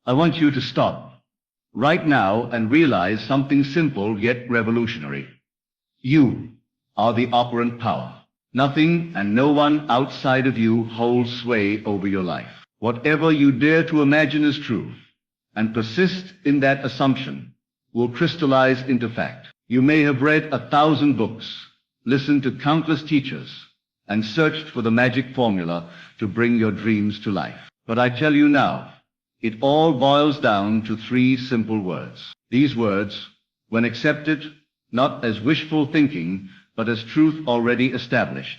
I want you to stop right now and realize something simple yet revolutionary. You are the operant power. Nothing and no one outside of you holds sway over your life. Whatever you dare to imagine is true, and persist in that assumption, will crystallize into fact. You may have read 1,000 books, listened to countless teachers, and searched for the magic formula to bring your dreams to life. But I tell you now, it all boils down to 3 simple words. These words, when accepted, not as wishful thinking, but as truth already established,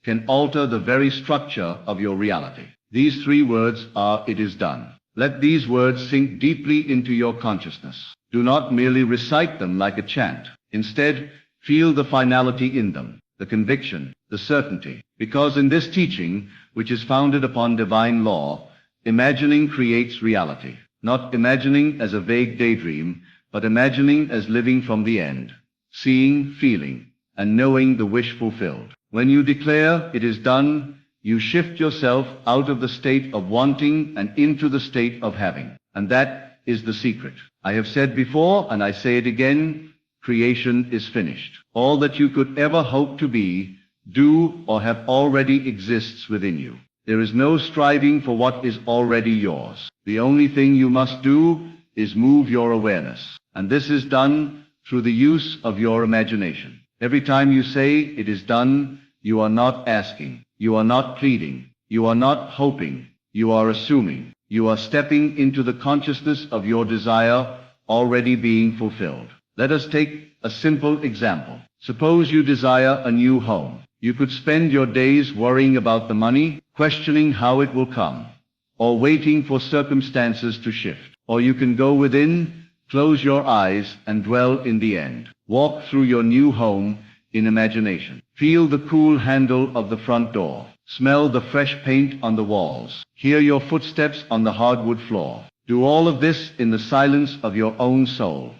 can alter the very structure of your reality. These 3 words are, it is done. Let these words sink deeply into your consciousness. Do not merely recite them like a chant. Instead, feel the finality in them, the conviction, the certainty. Because in this teaching, which is founded upon divine law, imagining creates reality. Not imagining as a vague daydream, but imagining as living from the end, seeing, feeling, and knowing the wish fulfilled. When you declare, it is done, you shift yourself out of the state of wanting and into the state of having. And that is the secret. I have said before, and I say it again, creation is finished. All that you could ever hope to be, do, or have already exists within you. There is no striving for what is already yours. The only thing you must do is move your awareness. And this is done through the use of your imagination. Every time you say, it is done, you are not asking. You are not pleading. You are not hoping. You are assuming. You are stepping into the consciousness of your desire already being fulfilled. Let us take a simple example. Suppose you desire a new home. You could spend your days worrying about the money, questioning how it will come, or waiting for circumstances to shift. Or you can go within, close your eyes, and dwell in the end. Walk through your new home in imagination. Feel the cool handle of the front door. Smell the fresh paint on the walls. Hear your footsteps on the hardwood floor. Do all of this in the silence of your own soul.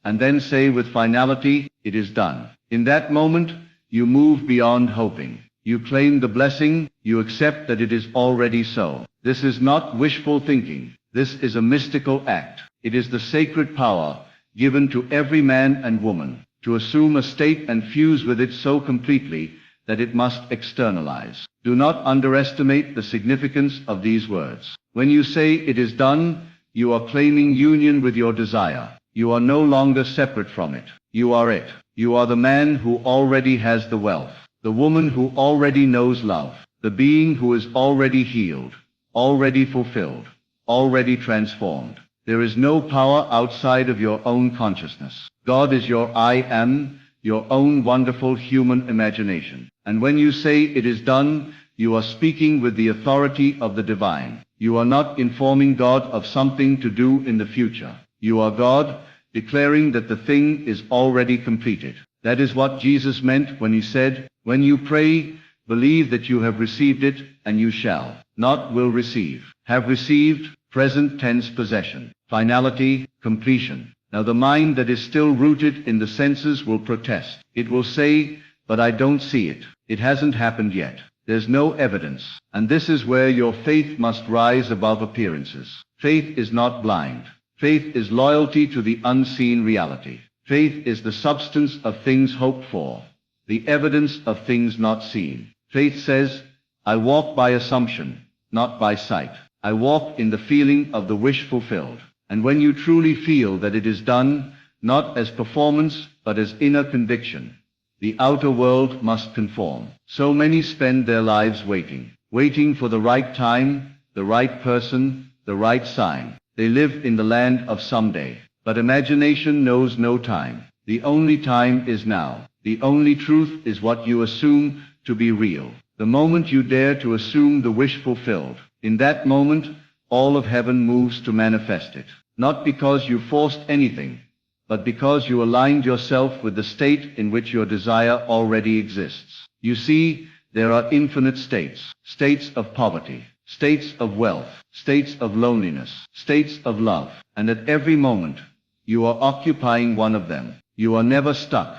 And then say with finality, it is done. In that moment, you move beyond hoping. You claim the blessing. You accept that it is already so. This is not wishful thinking. This is a mystical act. It is the sacred power given to every man and woman to assume a state and fuse with it so completely that it must externalize. Do not underestimate the significance of these words. When you say it is done, you are claiming union with your desire. You are no longer separate from it. You are it. You are the man who already has the wealth, the woman who already knows love, the being who is already healed, already fulfilled, already transformed. There is no power outside of your own consciousness. God is your I am, your own wonderful human imagination. And when you say it is done, you are speaking with the authority of the divine. You are not informing God of something to do in the future. You are God, declaring that the thing is already completed. That is what Jesus meant when he said, when you pray, believe that you have received it, and you shall, not will receive. Have received, present tense possession. Finality, completion. Now the mind that is still rooted in the senses will protest. It will say, but I don't see it. It hasn't happened yet. There's no evidence. And this is where your faith must rise above appearances. Faith is not blind. Faith is loyalty to the unseen reality. Faith is the substance of things hoped for, the evidence of things not seen. Faith says, I walk by assumption, not by sight. I walk in the feeling of the wish fulfilled. And when you truly feel that it is done, not as performance, but as inner conviction, the outer world must conform. So many spend their lives waiting for the right time, the right person, the right sign. They live in the land of someday. But imagination knows no time. The only time is now. The only truth is what you assume to be real. The moment you dare to assume the wish fulfilled, in that moment, all of heaven moves to manifest it. Not because you forced anything, but because you aligned yourself with the state in which your desire already exists. You see, there are infinite states. States of poverty, states of wealth, states of loneliness, states of love. And at every moment, you are occupying one of them. You are never stuck,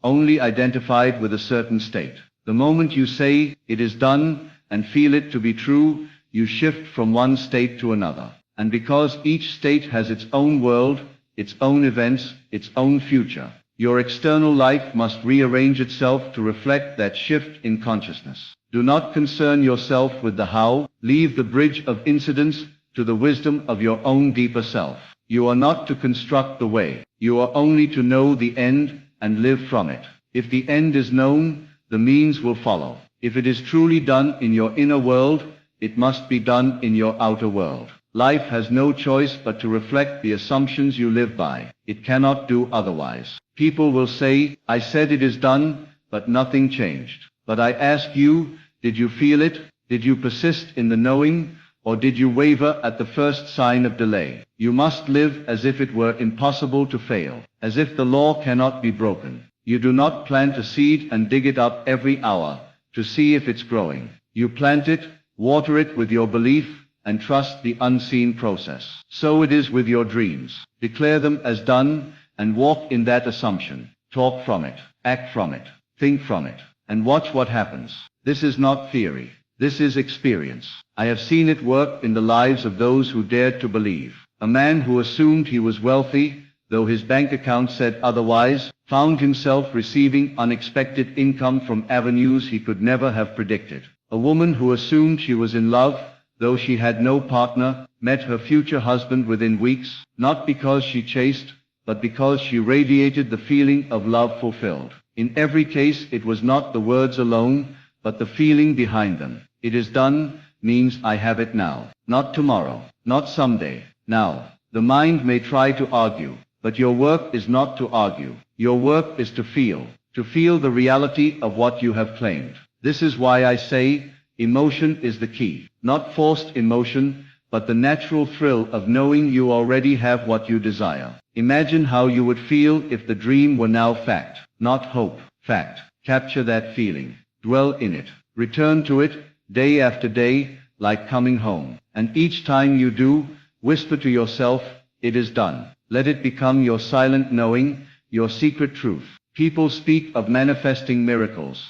only identified with a certain state. The moment you say, it is done, and feel it to be true, you shift from one state to another. And because each state has its own world, its own events, its own future, your external life must rearrange itself to reflect that shift in consciousness. Do not concern yourself with the how, leave the bridge of incidents to the wisdom of your own deeper self. You are not to construct the way, you are only to know the end and live from it. If the end is known, the means will follow. If it is truly done in your inner world, it must be done in your outer world. Life has no choice but to reflect the assumptions you live by. It cannot do otherwise. People will say, I said it is done, but nothing changed. But I ask you, did you feel it? Did you persist in the knowing? Or did you waver at the first sign of delay? You must live as if it were impossible to fail, as if the law cannot be broken. You do not plant a seed and dig it up every hour to see if it's growing. You plant it, water it with your belief, and trust the unseen process. So it is with your dreams. Declare them as done, and walk in that assumption. Talk from it, act from it, think from it, and watch what happens. This is not theory. This is experience. I have seen it work in the lives of those who dared to believe. A man who assumed he was wealthy, though his bank account said otherwise, found himself receiving unexpected income from avenues he could never have predicted. A woman who assumed she was in love, though she had no partner, met her future husband within weeks, not because she chased, but because she radiated the feeling of love fulfilled. In every case, it was not the words alone, but the feeling behind them. It is done means I have it now, not tomorrow, not someday, now. The mind may try to argue, but your work is not to argue. Your work is to feel the reality of what you have claimed. This is why I say, emotion is the key. Not forced emotion, but the natural thrill of knowing you already have what you desire. Imagine how you would feel if the dream were now fact, not hope. Fact. Capture that feeling. Dwell in it. Return to it, day after day, like coming home. And each time you do, whisper to yourself, it is done. Let it become your silent knowing, your secret truth. People speak of manifesting miracles.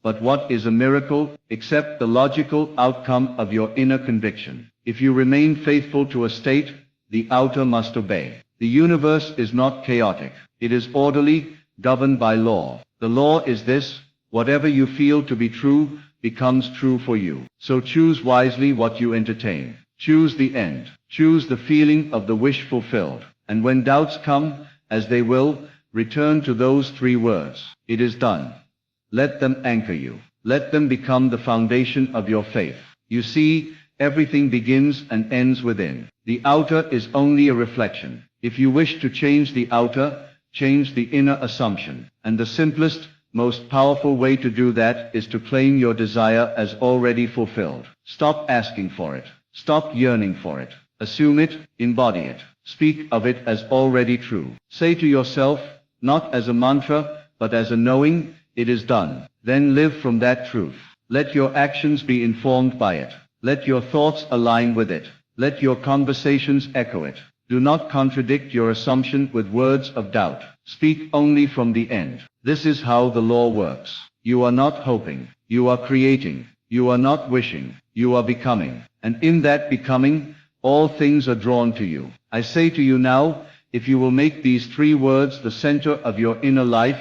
But what is a miracle, except the logical outcome of your inner conviction? If you remain faithful to a state, the outer must obey. The universe is not chaotic. It is orderly, governed by law. The law is this: whatever you feel to be true becomes true for you. So choose wisely what you entertain. Choose the end. Choose the feeling of the wish fulfilled. And when doubts come, as they will, return to those three words. It is done. Let them anchor you. Let them become the foundation of your faith. You see, everything begins and ends within. The outer is only a reflection. If you wish to change the outer, change the inner assumption. And the simplest, most powerful way to do that is to claim your desire as already fulfilled. Stop asking for it. Stop yearning for it. Assume it, embody it. Speak of it as already true. Say to yourself, not as a mantra, but as a knowing, it is done. Then live from that truth. Let your actions be informed by it. Let your thoughts align with it. Let your conversations echo it. Do not contradict your assumption with words of doubt. Speak only from the end. This is how the law works. You are not hoping. You are creating. You are not wishing. You are becoming. And in that becoming, all things are drawn to you. I say to you now, if you will make these three words the center of your inner life,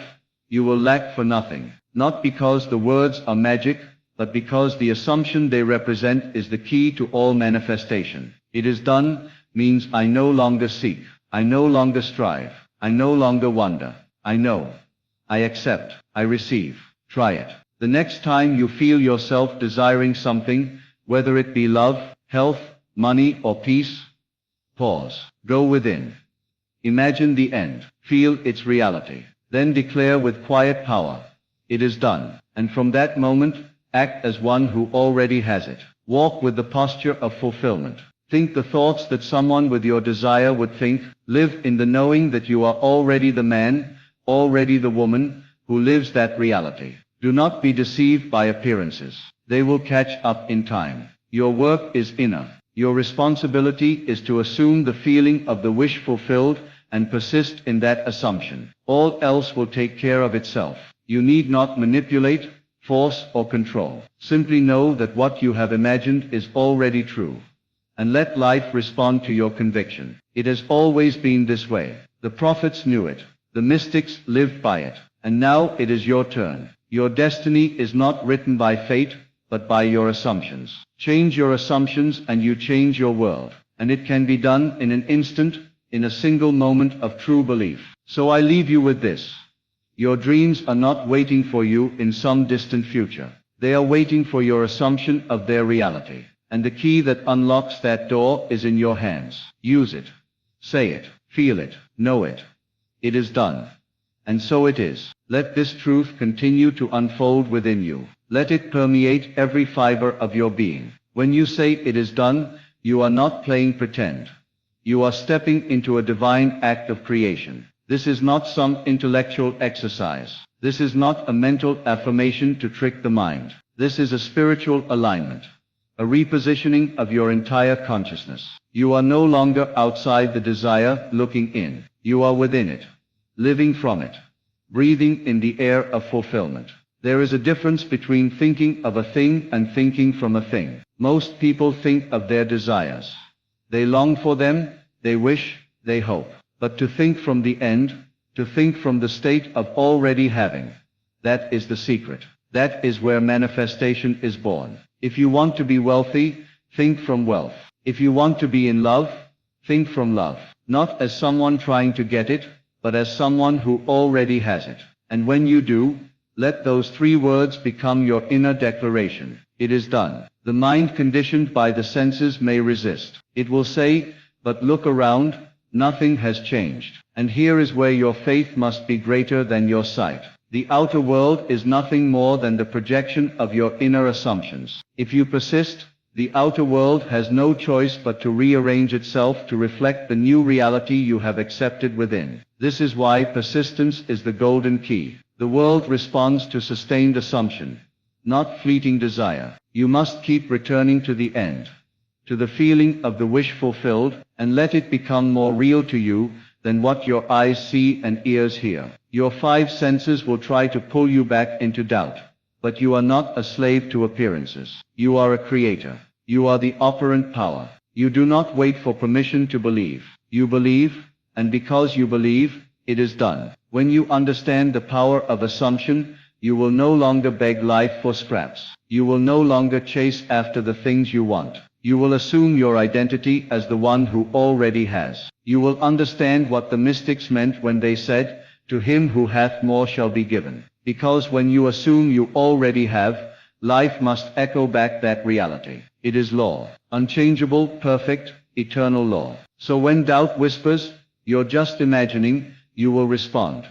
you will lack for nothing. Not because the words are magic, but because the assumption they represent is the key to all manifestation. It is done means I no longer seek. I no longer strive. I no longer wonder. I know. I accept. I receive. Try it. The next time you feel yourself desiring something, whether it be love, health, money, or peace, pause. Go within. Imagine the end. Feel its reality. Then declare with quiet power, it is done. And from that moment, act as one who already has it. Walk with the posture of fulfillment. Think the thoughts that someone with your desire would think. Live in the knowing that you are already the man, already the woman, who lives that reality. Do not be deceived by appearances. They will catch up in time. Your work is inner. Your responsibility is to assume the feeling of the wish fulfilled and persist in that assumption. All else will take care of itself. You need not manipulate, force, or control. Simply know that what you have imagined is already true. and let life respond to your conviction. It has always been this way. The prophets knew it. The mystics lived by it. And now it is your turn. Your destiny is not written by fate, but by your assumptions. Change your assumptions and you change your world. And it can be done in an instant, in a single moment of true belief. So I leave you with this. Your dreams are not waiting for you in some distant future. They are waiting for your assumption of their reality. And the key that unlocks that door is in your hands. Use it. Say it. Feel it. Know it. It is done. And so it is. Let this truth continue to unfold within you. Let it permeate every fiber of your being. When you say it is done, you are not playing pretend. You are stepping into a divine act of creation. This is not some intellectual exercise. This is not a mental affirmation to trick the mind. This is a spiritual alignment. A repositioning of your entire consciousness. You are no longer outside the desire looking in. You are within it. Living from it. Breathing in the air of fulfillment. There is a difference between thinking of a thing and thinking from a thing. Most people think of their desires. They long for them, they wish, they hope. But to think from the end, to think from the state of already having, that is the secret. That is where manifestation is born. If you want to be wealthy, think from wealth. If you want to be in love, think from love. Not as someone trying to get it, but as someone who already has it. And when you do, let those 3 words become your inner declaration. It is done. The mind conditioned by the senses may resist. It will say, but look around, nothing has changed. And here is where your faith must be greater than your sight. The outer world is nothing more than the projection of your inner assumptions. If you persist, the outer world has no choice but to rearrange itself to reflect the new reality you have accepted within. This is why persistence is the golden key. The world responds to sustained assumption, not fleeting desire. You must keep returning to the end, to the feeling of the wish fulfilled, and let it become more real to you than what your eyes see and ears hear. Your 5 senses will try to pull you back into doubt, but you are not a slave to appearances. You are a creator. You are the operant power. You do not wait for permission to believe. You believe, and because you believe, it is done. When you understand the power of assumption, you will no longer beg life for scraps. You will no longer chase after the things you want. You will assume your identity as the one who already has. You will understand what the mystics meant when they said, "To him who hath more shall be given." Because when you assume you already have, life must echo back that reality. It is law. Unchangeable, perfect, eternal law. So when doubt whispers, "You're just imagining," you will respond,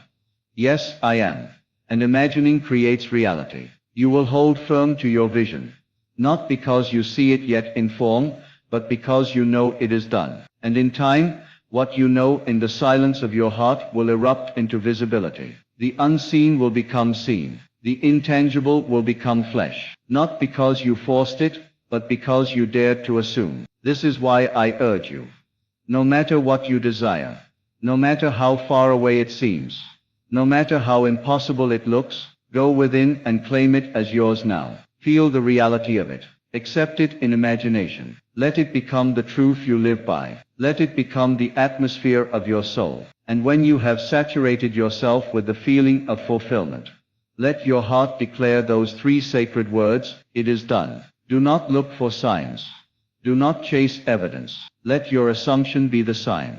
"Yes, I am." And imagining creates reality. You will hold firm to your vision. Not because you see it yet in form, but because you know it is done. And in time, what you know in the silence of your heart will erupt into visibility. The unseen will become seen. The intangible will become flesh. Not because you forced it, but because you dared to assume. This is why I urge you. No matter what you desire, no matter how far away it seems, no matter how impossible it looks, go within and claim it as yours now. Feel the reality of it. Accept it in imagination. Let it become the truth you live by. Let it become the atmosphere of your soul. And when you have saturated yourself with the feeling of fulfillment, let your heart declare those 3 sacred words, "It is done." Do not look for signs. Do not chase evidence. Let your assumption be the sign.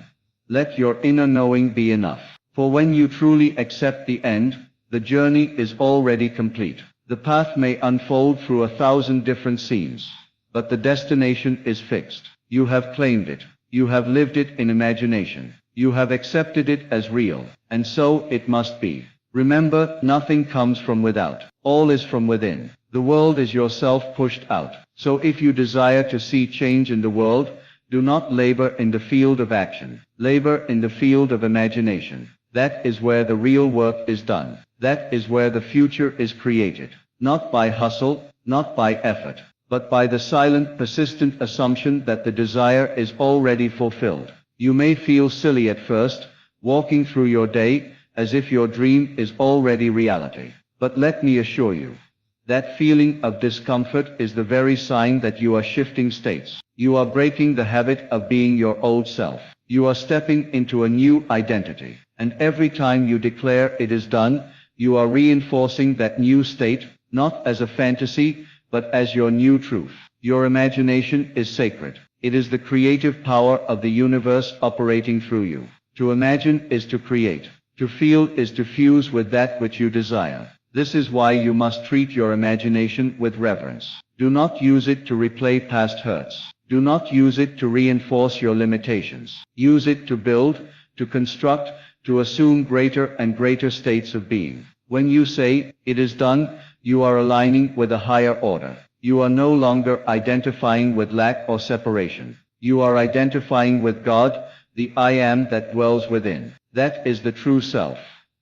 Let your inner knowing be enough. For when you truly accept the end, the journey is already complete. The path may unfold through 1,000 different scenes, but the destination is fixed. You have claimed it. You have lived it in imagination. You have accepted it as real, and so it must be. Remember, nothing comes from without. All is from within. The world is yourself pushed out. So if you desire to see change in the world, do not labor in the field of action. Labor in the field of imagination. That is where the real work is done. That is where the future is created. Not by hustle, not by effort, but by the silent, persistent assumption that the desire is already fulfilled. You may feel silly at first, walking through your day, as if your dream is already reality. But let me assure you, that feeling of discomfort is the very sign that you are shifting states. You are breaking the habit of being your old self. You are stepping into a new identity. And every time you declare it is done, you are reinforcing that new state, not as a fantasy, but as your new truth. Your imagination is sacred. It is the creative power of the universe operating through you. To imagine is to create. To feel is to fuse with that which you desire. This is why you must treat your imagination with reverence. Do not use it to replay past hurts. Do not use it to reinforce your limitations. Use it to build, to construct, to assume greater and greater states of being. When you say, "It is done," you are aligning with a higher order. You are no longer identifying with lack or separation. You are identifying with God, the I am that dwells within. That is the true self.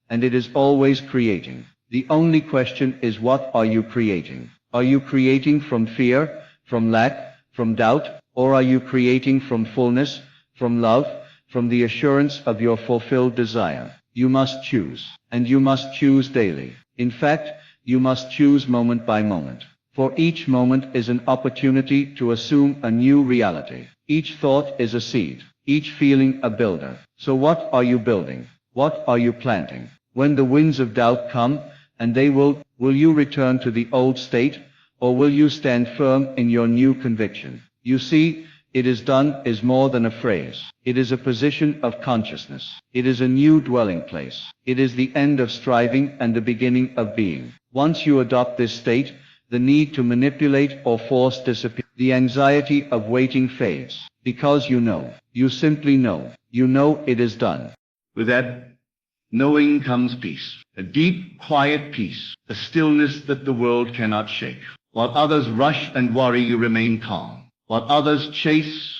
And it is always creating. The only question is, what are you creating? Are you creating from fear, from lack, from doubt, or are you creating from fullness, from love, from the assurance of your fulfilled desire? You must choose. And you must choose daily. In fact, you must choose moment by moment. For each moment is an opportunity to assume a new reality. Each thought is a seed. Each feeling a builder. So what are you building? What are you planting? When the winds of doubt come, and they will you return to the old state, or will you stand firm in your new conviction? You see, "It is done" is more than a phrase. It is a position of consciousness. It is a new dwelling place. It is the end of striving and the beginning of being. Once you adopt this state, the need to manipulate or force disappears. The anxiety of waiting fades. Because you know. You simply know. You know it is done. With that knowing comes peace. A deep, quiet peace. A stillness that the world cannot shake. While others rush and worry, you remain calm. While others chase,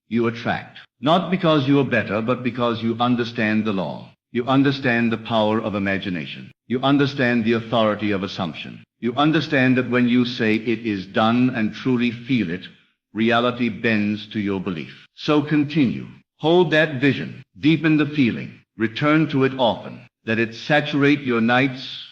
you attract. Not because you are better, but because you understand the law. You understand the power of imagination. You understand the authority of assumption. You understand that when you say "it is done" and truly feel it, reality bends to your belief. So continue. Hold that vision. Deepen the feeling. Return to it often. Let it saturate your nights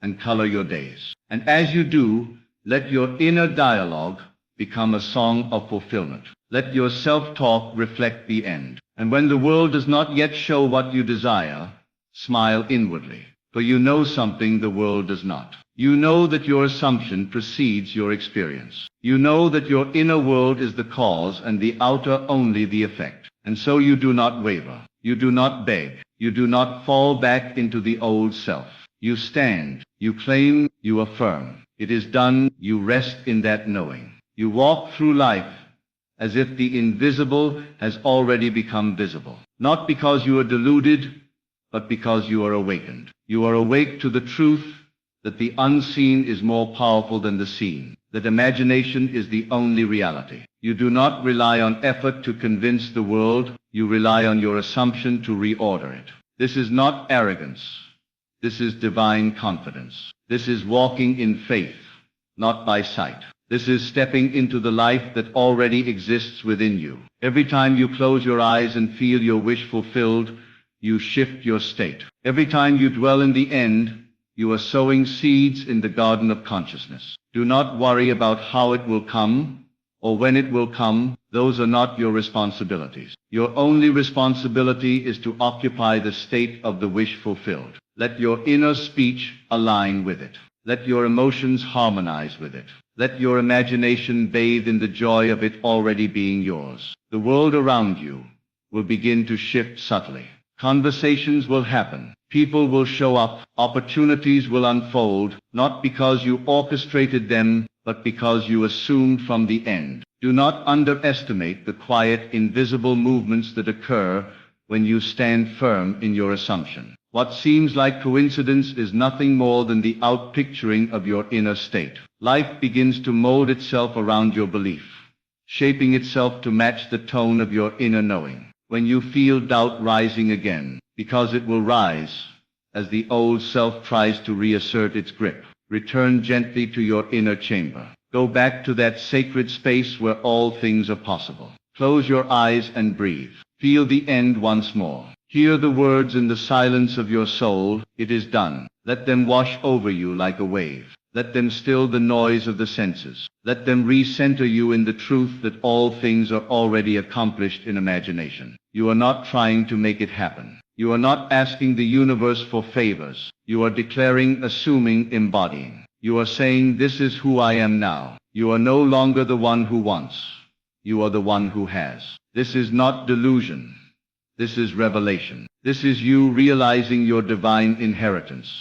and color your days. And as you do, let your inner dialogue become a song of fulfillment. Let your self-talk reflect the end. And when the world does not yet show what you desire, smile inwardly, for you know something the world does not. You know that your assumption precedes your experience. You know that your inner world is the cause and the outer only the effect. And so you do not waver. You do not beg. You do not fall back into the old self. You stand. You claim. You affirm. It is done. You rest in that knowing. You walk through life as if the invisible has already become visible. Not because you are deluded, but because you are awakened. You are awake to the truth that the unseen is more powerful than the seen, that imagination is the only reality. You do not rely on effort to convince the world, you rely on your assumption to reorder it. This is not arrogance. This is divine confidence. This is walking in faith, not by sight. This is stepping into the life that already exists within you. Every time you close your eyes and feel your wish fulfilled, you shift your state. Every time you dwell in the end, you are sowing seeds in the garden of consciousness. Do not worry about how it will come or when it will come. Those are not your responsibilities. Your only responsibility is to occupy the state of the wish fulfilled. Let your inner speech align with it. Let your emotions harmonize with it. Let your imagination bathe in the joy of it already being yours. The world around you will begin to shift subtly. Conversations will happen. People will show up. Opportunities will unfold, not because you orchestrated them, but because you assumed from the end. Do not underestimate the quiet, invisible movements that occur when you stand firm in your assumption. What seems like coincidence is nothing more than the outpicturing of your inner state. Life begins to mold itself around your belief, shaping itself to match the tone of your inner knowing. When you feel doubt rising again, because it will rise as the old self tries to reassert its grip, return gently to your inner chamber. Go back to that sacred space where all things are possible. Close your eyes and breathe. Feel the end once more. Hear the words in the silence of your soul. It is done. Let them wash over you like a wave. Let them still the noise of the senses. Let them recenter you in the truth that all things are already accomplished in imagination. You are not trying to make it happen. You are not asking the universe for favors. You are declaring, assuming, embodying. You are saying, this is who I am now. You are no longer the one who wants. You are the one who has. This is not delusion. This is revelation. This is you realizing your divine inheritance,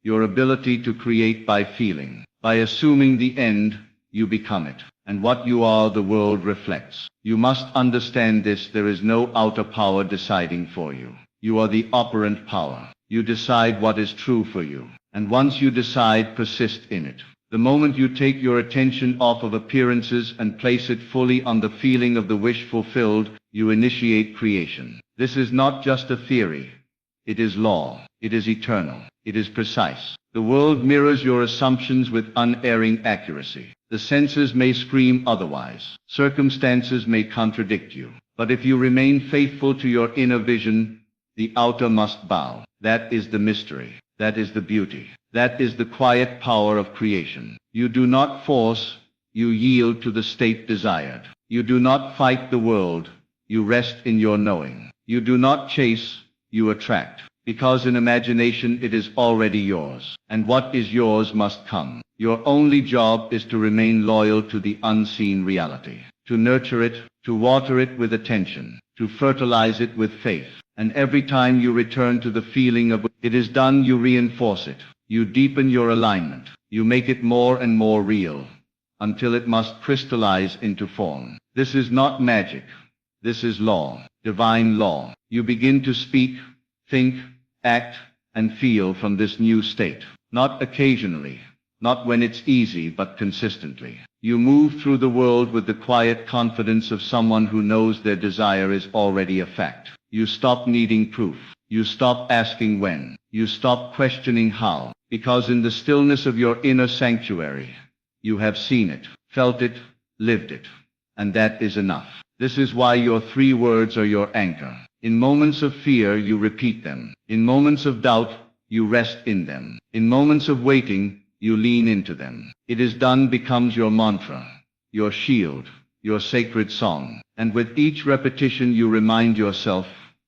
your ability to create by feeling. By assuming the end, you become it. And what you are, the world reflects. You must understand this. There is no outer power deciding for you. You are the operant power. You decide what is true for you. And once you decide, persist in it. The moment you take your attention off of appearances and place it fully on the feeling of the wish fulfilled, you initiate creation. This is not just a theory. It is law. It is eternal. It is precise. The world mirrors your assumptions with unerring accuracy. The senses may scream otherwise. Circumstances may contradict you. But if you remain faithful to your inner vision, the outer must bow. That is the mystery. That is the beauty. That is the quiet power of creation. You do not force, you yield to the state desired. You do not fight the world, you rest in your knowing. You do not chase, you attract. Because in imagination it is already yours. And what is yours must come. Your only job is to remain loyal to the unseen reality. To nurture it, to water it with attention, to fertilize it with faith. And every time you return to the feeling of it is done, you reinforce it. You deepen your alignment. You make it more and more real, until it must crystallize into form. This is not magic. This is law, divine law. You begin to speak, think, act, and feel from this new state. Not occasionally, not when it's easy, but consistently. You move through the world with the quiet confidence of someone who knows their desire is already a fact. You stop needing proof. You stop asking when. You stop questioning how. Because in the stillness of your inner sanctuary, you have seen it, felt it, lived it. And that is enough. This is why your 3 words are your anchor. In moments of fear, you repeat them. In moments of doubt, you rest in them. In moments of waiting, you lean into them. It is done becomes your mantra, your shield, your sacred song. And with each repetition you remind yourself,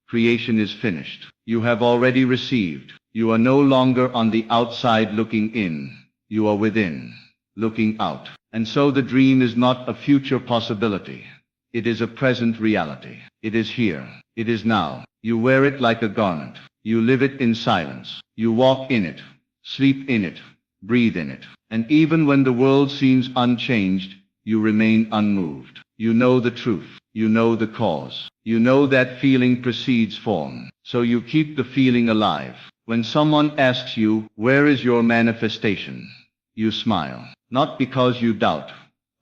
creation is finished. You have already received. You are no longer on the outside looking in. You are within, looking out. And so the dream is not a future possibility. It is a present reality. It is here. It is now. You wear it like a garment. You live it in silence. You walk in it, sleep in it, breathe in it. And even when the world seems unchanged, you remain unmoved. You know the truth. You know the cause. You know that feeling precedes form. So you keep the feeling alive. When someone asks you, where is your manifestation? You smile. Not because you doubt,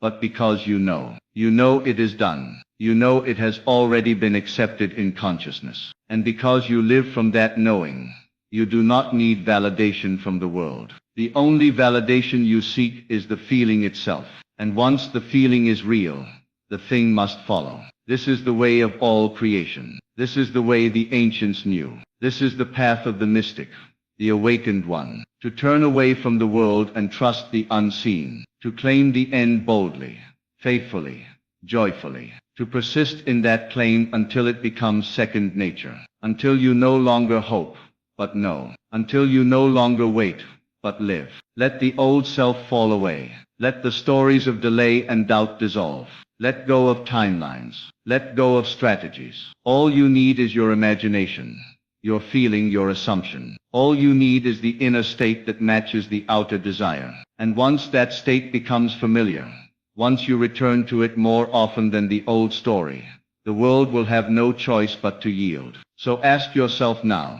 but because you know. You know it is done. You know it has already been accepted in consciousness. And because you live from that knowing, you do not need validation from the world. The only validation you seek is the feeling itself. And once the feeling is real, the thing must follow. This is the way of all creation. This is the way the ancients knew. This is the path of the mystic, the awakened one. To turn away from the world and trust the unseen. To claim the end boldly, faithfully, joyfully. To persist in that claim until it becomes second nature. Until you no longer hope, but know. Until you no longer wait, but live. Let the old self fall away. Let the stories of delay and doubt dissolve. Let go of timelines. Let go of strategies. All you need is your imagination, your feeling, your assumption. All you need is the inner state that matches the outer desire. And once that state becomes familiar, once you return to it more often than the old story, the world will have no choice but to yield. So ask yourself now,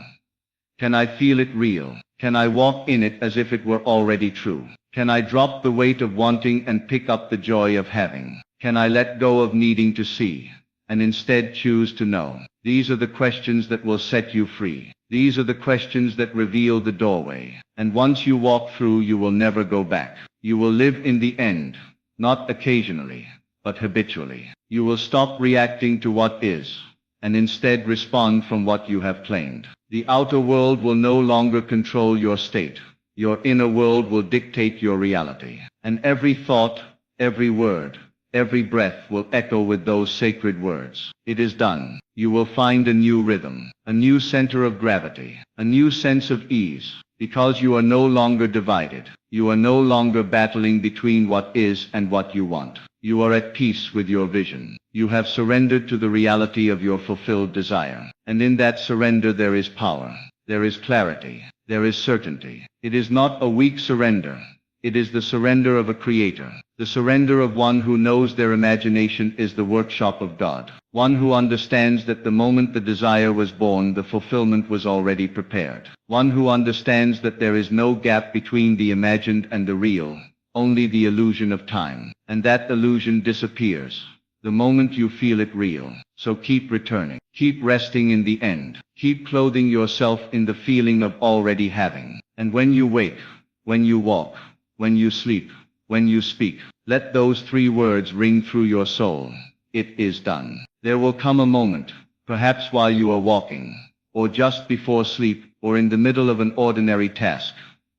can I feel it real? Can I walk in it as if it were already true? Can I drop the weight of wanting and pick up the joy of having? Can I let go of needing to see, and instead choose to know? These are the questions that will set you free. These are the questions that reveal the doorway. And once you walk through, you will never go back. You will live in the end, not occasionally, but habitually. You will stop reacting to what is, and instead respond from what you have claimed. The outer world will no longer control your state. Your inner world will dictate your reality. And every thought, every word, every breath will echo with those sacred words. It is done. You will find a new rhythm, a new center of gravity, a new sense of ease, because you are no longer divided. You are no longer battling between what is and what you want. You are at peace with your vision. You have surrendered to the reality of your fulfilled desire. And in that surrender there is power. There is clarity. There is certainty. It is not a weak surrender. It is the surrender of a creator. The surrender of one who knows their imagination is the workshop of God. One who understands that the moment the desire was born, the fulfillment was already prepared. One who understands that there is no gap between the imagined and the real, only the illusion of time. And that illusion disappears the moment you feel it real. So keep returning. Keep resting in the end. Keep clothing yourself in the feeling of already having. And when you wake, when you walk, when you sleep, when you speak, let those three words ring through your soul. It is done. There will come a moment, perhaps while you are walking, or just before sleep, or in the middle of an ordinary task,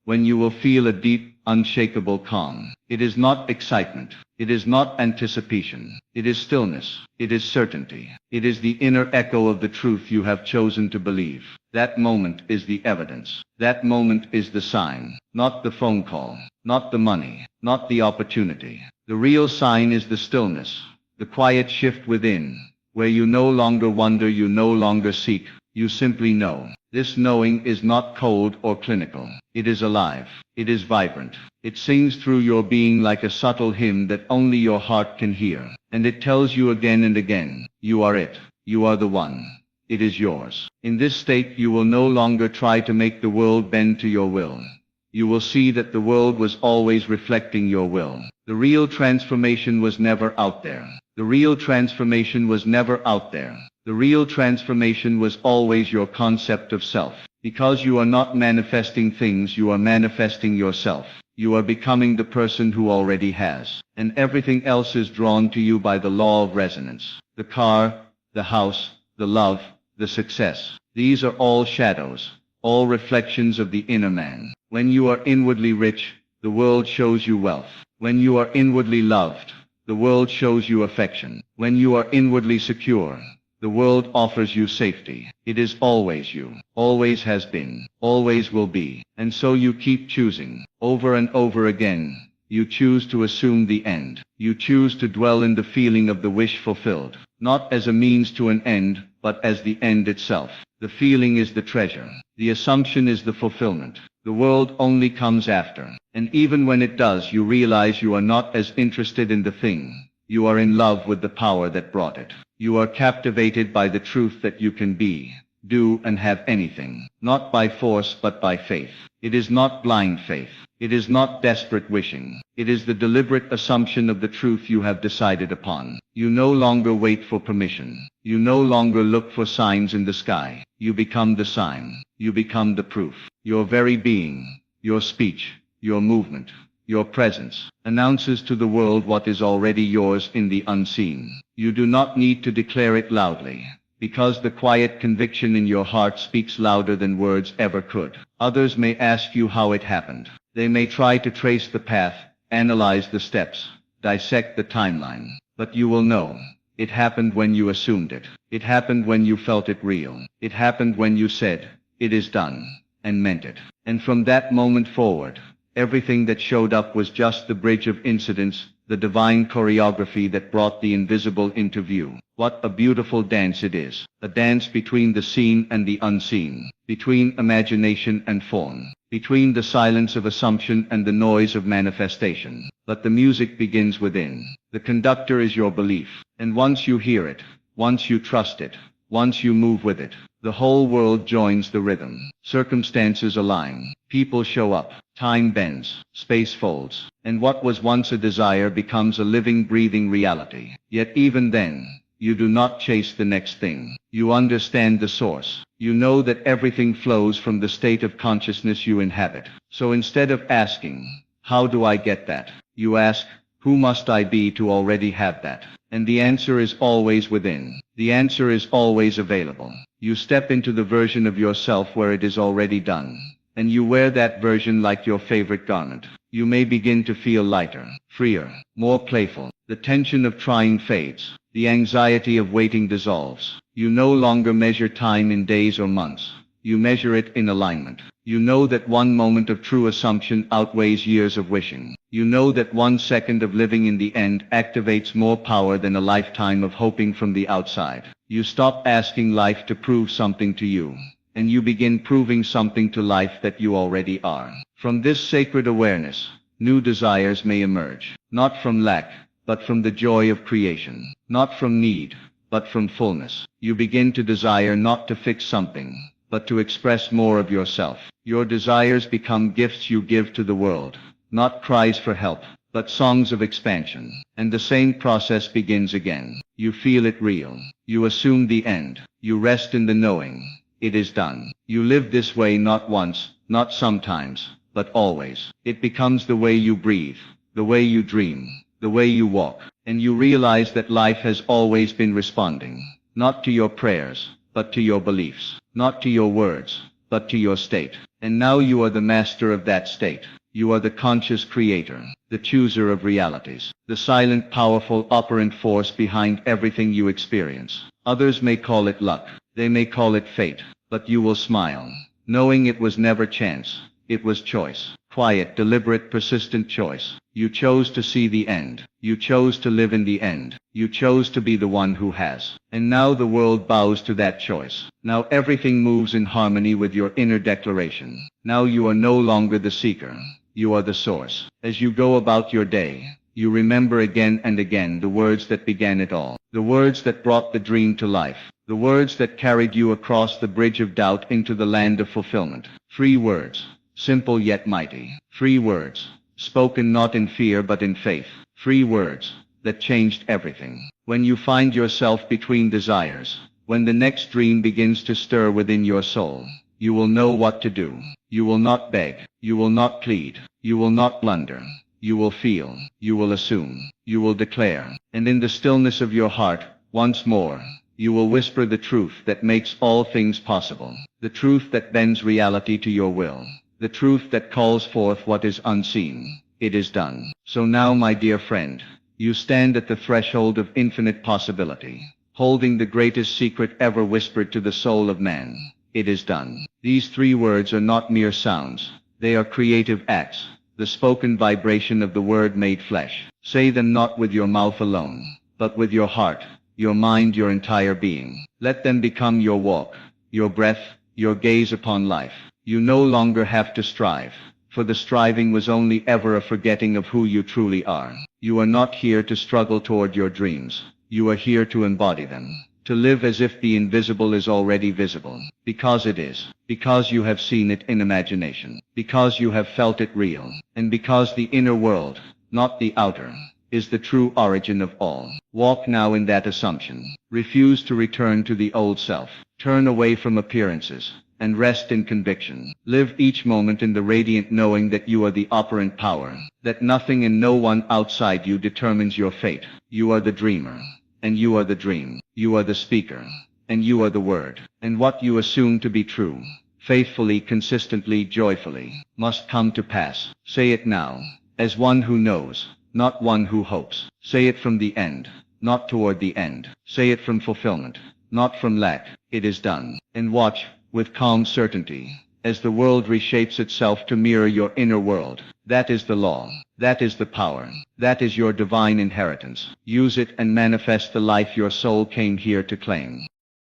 when you will feel a deep, unshakable calm. It is not excitement. It is not anticipation. It is stillness. It is certainty. It is the inner echo of the truth you have chosen to believe. That moment is the evidence. That moment is the sign, not the phone call, not the money, not the opportunity. The real sign is the stillness, the quiet shift within, where you no longer wonder, you no longer seek, you simply know. This knowing is not cold or clinical. It is alive. It is vibrant. It sings through your being like a subtle hymn that only your heart can hear. And it tells you again and again, you are it. You are the one. It is yours. In this state you will no longer try to make the world bend to your will. You will see that the world was always reflecting your will. The real transformation was never out there. The real transformation was never out there. The real transformation was always your concept of self. Because you are not manifesting things, you are manifesting yourself. You are becoming the person who already has. And everything else is drawn to you by the law of resonance. The car, the house, the love, the success. These are all shadows, all reflections of the inner man. When you are inwardly rich, the world shows you wealth. When you are inwardly loved, the world shows you affection. When you are inwardly secure, the world offers you safety. It is always you, always has been, always will be. And so you keep choosing, over and over again. You choose to assume the end. You choose to dwell in the feeling of the wish fulfilled, not as a means to an end, but as the end itself. The feeling is the treasure. The assumption is the fulfillment. The world only comes after. And even when it does, you realize you are not as interested in the thing. You are in love with the power that brought it. You are captivated by the truth that you can be, do and have anything, not by force but by faith. It is not blind faith. It is not desperate wishing. It is the deliberate assumption of the truth you have decided upon. You no longer wait for permission. You no longer look for signs in the sky. You become the sign. You become the proof. Your very being, your speech, your movement, your presence, announces to the world what is already yours in the unseen. You do not need to declare it loudly, because the quiet conviction in your heart speaks louder than words ever could. Others may ask you how it happened. They may try to trace the path, analyze the steps, dissect the timeline. But you will know. It happened when you assumed it. It happened when you felt it real. It happened when you said, "It is done," and meant it. And from that moment forward, everything that showed up was just the bridge of incidents, the divine choreography that brought the invisible into view. What a beautiful dance it is. A dance between the seen and the unseen, between imagination and form, between the silence of assumption and the noise of manifestation. But the music begins within. The conductor is your belief. And once you hear it, once you trust it, once you move with it, the whole world joins the rhythm. Circumstances align. People show up. Time bends. Space folds. And what was once a desire becomes a living, breathing reality. Yet even then, you do not chase the next thing. You understand the source. You know that everything flows from the state of consciousness you inhabit. So instead of asking, "How do I get that?" you ask, "Who must I be to already have that?" And the answer is always within. The answer is always available. You step into the version of yourself where it is already done. and you wear that version like your favorite garment. You may begin to feel lighter, freer, more playful. The tension of trying fades. The anxiety of waiting dissolves. You no longer measure time in days or months. You measure it in alignment. You know that one moment of true assumption outweighs years of wishing. You know that 1 second of living in the end activates more power than a lifetime of hoping from the outside. You stop asking life to prove something to you, and you begin proving something to life that you already are. From this sacred awareness, new desires may emerge, not from lack, but from the joy of creation, not from need, but from fullness. You begin to desire not to fix something, but to express more of yourself. Your desires become gifts you give to the world, not cries for help, but songs of expansion. And the same process begins again. You feel it real. You assume the end. You rest in the knowing. It is done. You live this way not once, not sometimes, but always. It becomes the way you breathe, the way you dream, the way you walk. And you realize that life has always been responding, not to your prayers, but to your beliefs, not to your words, but to your state. And now you are the master of that state. You are the conscious creator, the chooser of realities, the silent, powerful, operant force behind everything you experience. Others may call it luck, they may call it fate, but you will smile, knowing it was never chance, it was choice. Quiet, deliberate, persistent choice. You chose to see the end. You chose to live in the end. You chose to be the one who has. And now the world bows to that choice. Now everything moves in harmony with your inner declaration. Now you are no longer the seeker. You are the source. As you go about your day, you remember again and again the words that began it all. The words that brought the dream to life. The words that carried you across the bridge of doubt into the land of fulfillment. 3 words. Simple yet mighty. 3 words, spoken not in fear but in faith. 3 words, that changed everything. When you find yourself between desires, when the next dream begins to stir within your soul, you will know what to do. You will not beg. You will not plead. You will not blunder. You will feel. You will assume. You will declare. And in the stillness of your heart, once more, you will whisper the truth that makes all things possible. The truth that bends reality to your will. The truth that calls forth what is unseen. It is done. So now, my dear friend, you stand at the threshold of infinite possibility, holding the greatest secret ever whispered to the soul of man. It is done. These 3 words are not mere sounds. They are creative acts, the spoken vibration of the word made flesh. Say them not with your mouth alone, but with your heart, your mind, your entire being. Let them become your walk, your breath, your gaze upon life. You no longer have to strive, for the striving was only ever a forgetting of who you truly are. You are not here to struggle toward your dreams. You are here to embody them, to live as if the invisible is already visible, because it is, because you have seen it in imagination, because you have felt it real, and because the inner world, not the outer, is the true origin of all. Walk now in that assumption. Refuse to return to the old self. Turn away from appearances, and rest in conviction. Live each moment in the radiant knowing that you are the operant power, that nothing and no one outside you determines your fate. You are the dreamer, and you are the dream. You are the speaker, and you are the word. And what you assume to be true, faithfully, consistently, joyfully, must come to pass. Say it now, as one who knows, not one who hopes. Say it from the end, not toward the end. Say it from fulfillment, not from lack. It is done. And watch, with calm certainty, as the world reshapes itself to mirror your inner world. That is the law. That is the power. That is your divine inheritance. Use it and manifest the life your soul came here to claim.